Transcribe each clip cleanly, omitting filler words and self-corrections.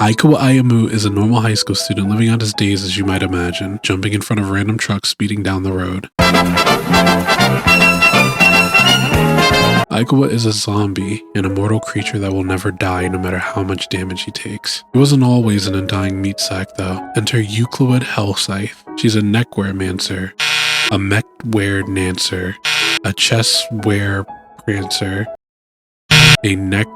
Aikawa Ayamu is a normal high school student living out his days as you might imagine, jumping in front of random trucks speeding down the road. Aikawa is a zombie, an immortal creature that will never die no matter how much damage he takes. He wasn't always an undying meat sack though. Enter Euclid Hellscythe. She's a neckwear-mancer, a mech-wear-nancer, a chest-wear prancer, a necromancer?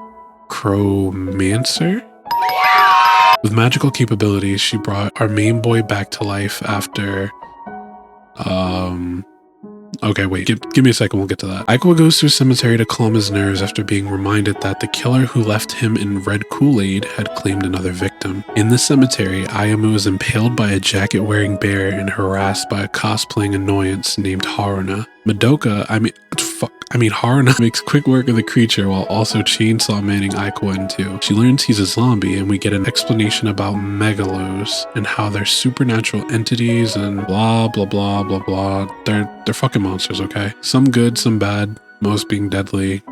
With magical capabilities, she brought our main boy back to life after, okay, wait, give me a second, we'll get to that. Aikawa goes to a cemetery to calm his nerves after being reminded that the killer who left him in red Kool-Aid had claimed another victim. In the cemetery, Ayamu is impaled by a jacket-wearing bear and harassed by a cosplaying annoyance named Haruna. Haruna makes quick work of the creature while also chainsaw manning Aikawa in two. She learns he's a zombie and we get an explanation about megalos and how they're supernatural entities and blah blah blah blah blah. They're fucking monsters, okay? Some good, some bad, most being deadly.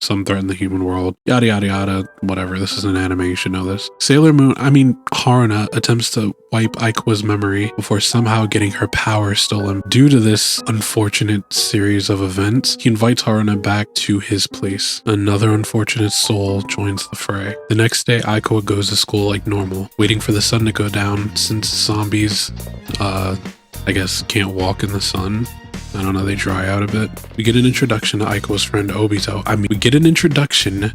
Some threaten the human world. Yada yada yada. Whatever. This is an anime, you should know this. Haruna attempts to wipe Aikawa's memory before somehow getting her power stolen. Due to this unfortunate series of events, he invites Haruna back to his place. Another unfortunate soul joins the fray. The next day, Aikawa goes to school like normal, waiting for the sun to go down since zombies, I guess, can't walk in the sun. I don't know, they dry out a bit. We get an introduction to Aikawa's friend Obito. We get an introduction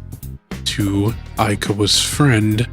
to Aikawa's friend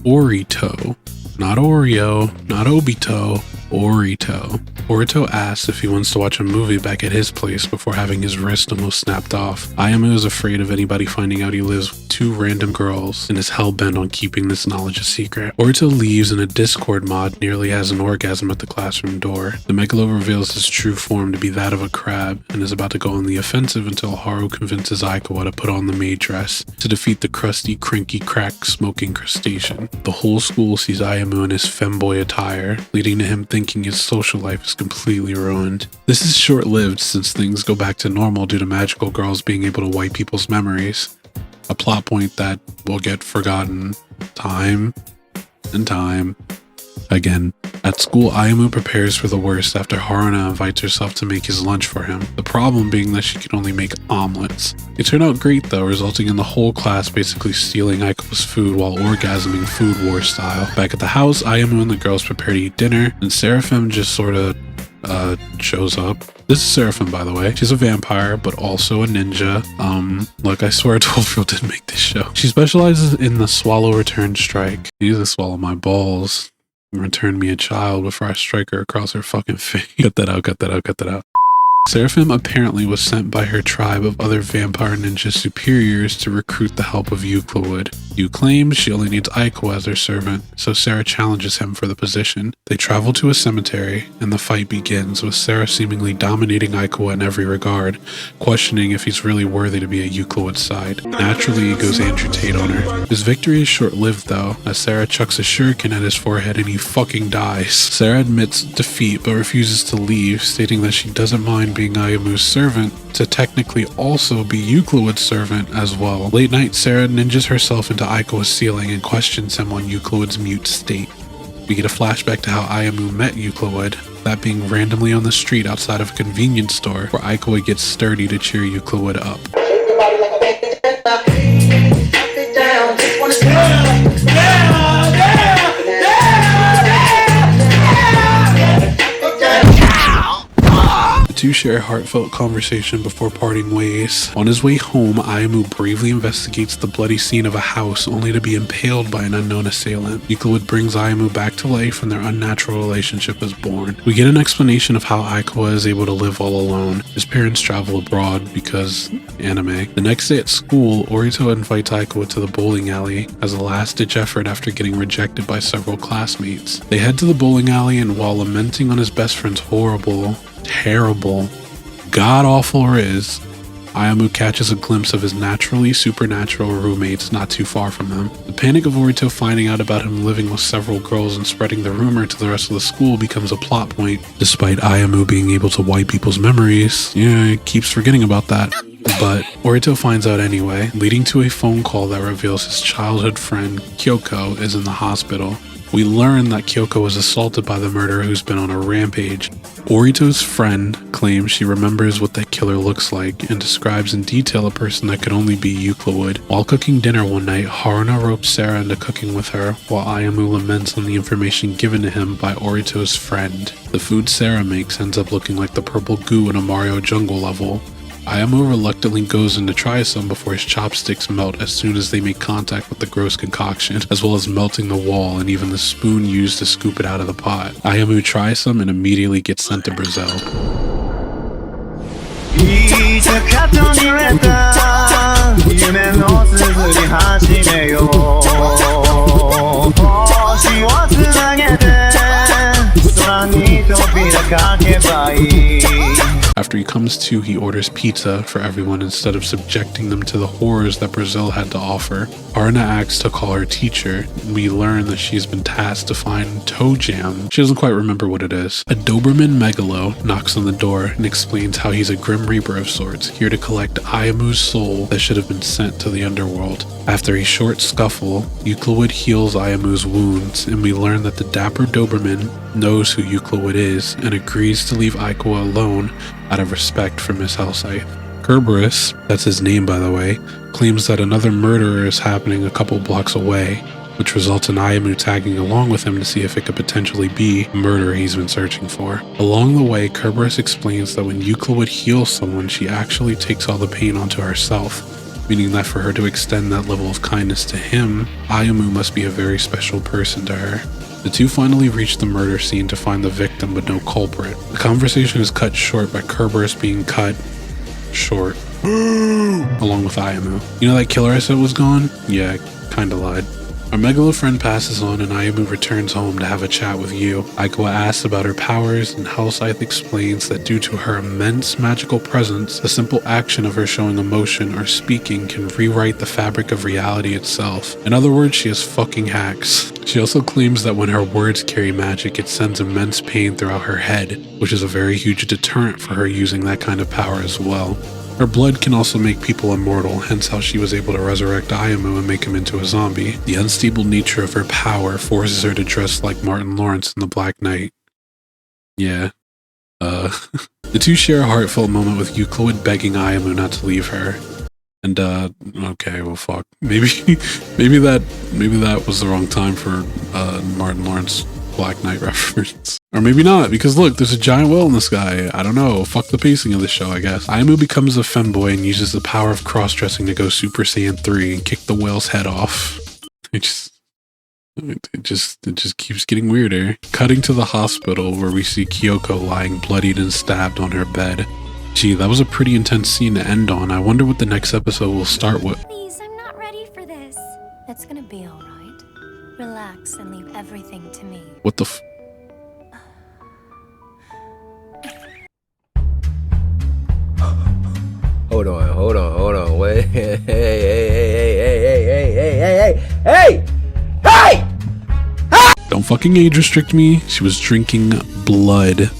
Orito. Not Oreo, not Obito, Orito. Orito asks if he wants to watch a movie back at his place before having his wrist almost snapped off. Ayamu is afraid of anybody finding out he lives with two random girls and is hell-bent on keeping this knowledge a secret. Orito leaves and a Discord mod nearly has an orgasm at the classroom door. The Megalo reveals his true form to be that of a crab and is about to go on the offensive until Haru convinces Aikawa to put on the maid dress to defeat the crusty, cranky, crack-smoking crustacean. The whole school sees Ayamu in his femboy attire, leading to him thinking his social life is completely ruined. This is short-lived since things go back to normal due to magical girls being able to wipe people's memories. A plot point that will get forgotten time and time again. At school, Ayamu prepares for the worst after Haruna invites herself to make his lunch for him. The problem being that she can only make omelets. They turn out great though, resulting in the whole class basically stealing Aikawa's food while orgasming food war style. Back at the house, Ayamu and the girls prepare to eat dinner, and Seraphim just sorta shows up. This is Seraphim, by the way. She's a vampire, but also a ninja. Look, I swear 12-year-old didn't make this show. She specializes in the swallow return strike. Use to swallow my balls. Return me a child before I strike her across her fucking face. Cut that out, cut that out, cut that out. Seraphim apparently was sent by her tribe of other vampire ninja superiors to recruit the help of Euclid. You claims she only needs Aikawa as her servant, so Sarah challenges him for the position. They travel to a cemetery, and the fight begins, with Sarah seemingly dominating Aikawa in every regard, questioning if he's really worthy to be at Euclid's side. Naturally, he goes Andrew Tate on her. His victory is short-lived though, as Sarah chucks a shuriken at his forehead and he fucking dies. Sarah admits defeat but refuses to leave, stating that she doesn't mind being Ayamu's servant to technically also be Euclid's servant as well. Late night, Sarah ninjas herself into Aikawa's ceiling and questions him on Euclid's mute state. We get a flashback to how Ayamu met Euclid, that being randomly on the street outside of a convenience store where Aikawa gets sturdy to cheer Euclid up. The two share a heartfelt conversation before parting ways. On his way home, Ayamu bravely investigates the bloody scene of a house only to be impaled by an unknown assailant. Euclid brings Ayamu back to life and their unnatural relationship is born. We get an explanation of how Aikawa is able to live all alone. His parents travel abroad because anime. The next day at school, Orito invites Aikawa to the bowling alley as a last-ditch effort after getting rejected by several classmates. They head to the bowling alley and while lamenting on his best friend's horrible, terrible, god-awful riz, Ayamu catches a glimpse of his naturally supernatural roommates not too far from him. The panic of Orito finding out about him living with several girls and spreading the rumor to the rest of the school becomes a plot point. Despite Ayamu being able to wipe people's memories, he keeps forgetting about that. But Orito finds out anyway, leading to a phone call that reveals his childhood friend Kyoko is in the hospital. We learn that Kyoko was assaulted by the murderer who's been on a rampage. Orito's friend claims she remembers what that killer looks like and describes in detail a person that could only be Euclid. While cooking dinner one night, Haruna ropes Sarah into cooking with her, while Ayamu laments on the information given to him by Orito's friend. The food Sarah makes ends up looking like the purple goo in a Mario jungle level. Ayamu reluctantly goes in to try some before his chopsticks melt as soon as they make contact with the gross concoction, as well as melting the wall and even the spoon used to scoop it out of the pot. Ayamu tries some and immediately gets sent to Brazil. After he comes to, he orders pizza for everyone instead of subjecting them to the horrors that Brazil had to offer. Haruna asks to call her teacher. We learn that she's been tasked to find toe jam. She doesn't quite remember what it is. A Doberman Megalo knocks on the door and explains how he's a Grim Reaper of sorts, here to collect Ayamu's soul that should have been sent to the underworld. After a short scuffle, Euclid heals Ayamu's wounds, and we learn that the dapper Doberman knows who Euclid is and agrees to leave Aiko alone out of respect for Miss Hellscythe. Kerberos, that's his name by the way, claims that another murder is happening a couple blocks away, which results in Ayamu tagging along with him to see if it could potentially be the murderer he's been searching for. Along the way, Kerberos explains that when Euclid heals someone, she actually takes all the pain onto herself, meaning that for her to extend that level of kindness to him, Ayamu must be a very special person to her. The two finally reach the murder scene to find the victim but no culprit. The conversation is cut short by Kerberos being cut short along with Ayamu. You know that killer I said was gone? Yeah, kinda lied. Our Megalo friend passes on and Ayamu returns home to have a chat with Yu. Aiko asks about her powers and Hellscythe explains that due to her immense magical presence, the simple action of her showing emotion or speaking can rewrite the fabric of reality itself. In other words, she has fucking hacks. She also claims that when her words carry magic, it sends immense pain throughout her head, which is a very huge deterrent for her using that kind of power as well. Her blood can also make people immortal, hence how she was able to resurrect Ayamu and make him into a zombie. The unstable nature of her power forces her to dress like Martin Lawrence in The Black Knight. Yeah. The two share a heartfelt moment with Euclid begging Ayamu not to leave her. And okay, well fuck. Maybe that was the wrong time for Martin Lawrence Black Knight reference. Or maybe not, because look, there's a giant whale in the sky. I don't know. Fuck the pacing of the show, I guess. Ayamu becomes a femboy and uses the power of cross-dressing to go Super Saiyan 3 and kick the whale's head off. It just keeps getting weirder. Cutting to the hospital where we see Kyoko lying bloodied and stabbed on her bed. Gee, that was a pretty intense scene to end on. I wonder what the next episode will start with. Please, I'm not ready for this. It's gonna be alright. Relax and leave everything to me. What the f- Hold on. Wait. Hey! Don't fucking age restrict me. She was drinking blood.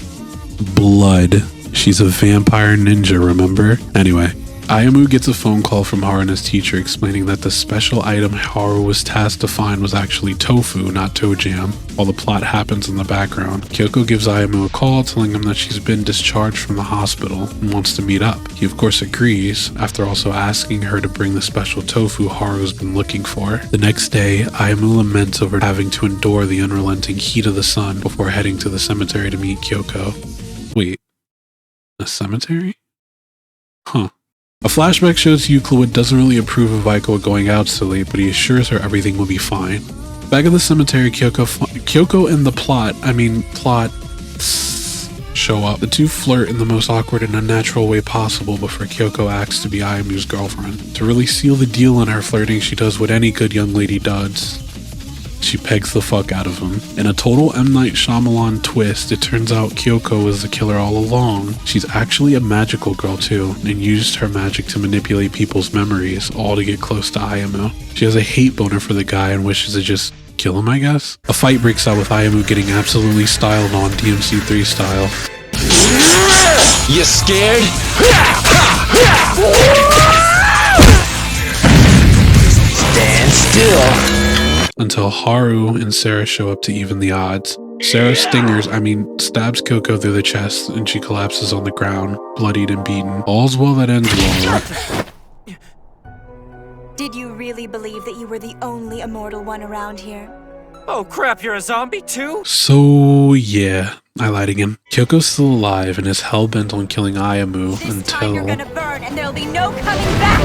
She's a vampire ninja, remember? Anyway, Ayamu gets a phone call from Haruna's teacher explaining that the special item Haru was tasked to find was actually tofu, not toe jam, while the plot happens in the background. Kyoko gives Ayamu a call telling him that she's been discharged from the hospital and wants to meet up. He of course agrees, after also asking her to bring the special tofu Haru's been looking for. The next day, Ayamu laments over having to endure the unrelenting heat of the sun before heading to the cemetery to meet Kyoko. Wait, a cemetery? Huh. A flashback shows Euclid doesn't really approve of Aiko going out so late, but he assures her everything will be fine. Back at the cemetery, Kyoko and the plot show up. The two flirt in the most awkward and unnatural way possible before Kyoko asks to be Ayamu's girlfriend. To really seal the deal on her flirting, she does what any good young lady does. She pegs the fuck out of him. In a total M. Night Shyamalan twist, it turns out Kyoko was the killer all along. She's actually a magical girl too, and used her magic to manipulate people's memories, all to get close to Ayamu. She has a hate boner for the guy and wishes to just kill him, I guess? A fight breaks out with Ayamu getting absolutely styled on DMC3 style. You scared? Stand still. Until Haru and Sarah show up to even the odds. Sarah stabs Kyoko through the chest and she collapses on the ground, bloodied and beaten. All's well that ends well, right? Did you really believe that you were the only immortal one around here? Oh crap, you're a zombie too? So yeah, I lied again. Kyoko's still alive and is hell-bent on killing Ayamu This time you're until... gonna burn and there'll be no coming back!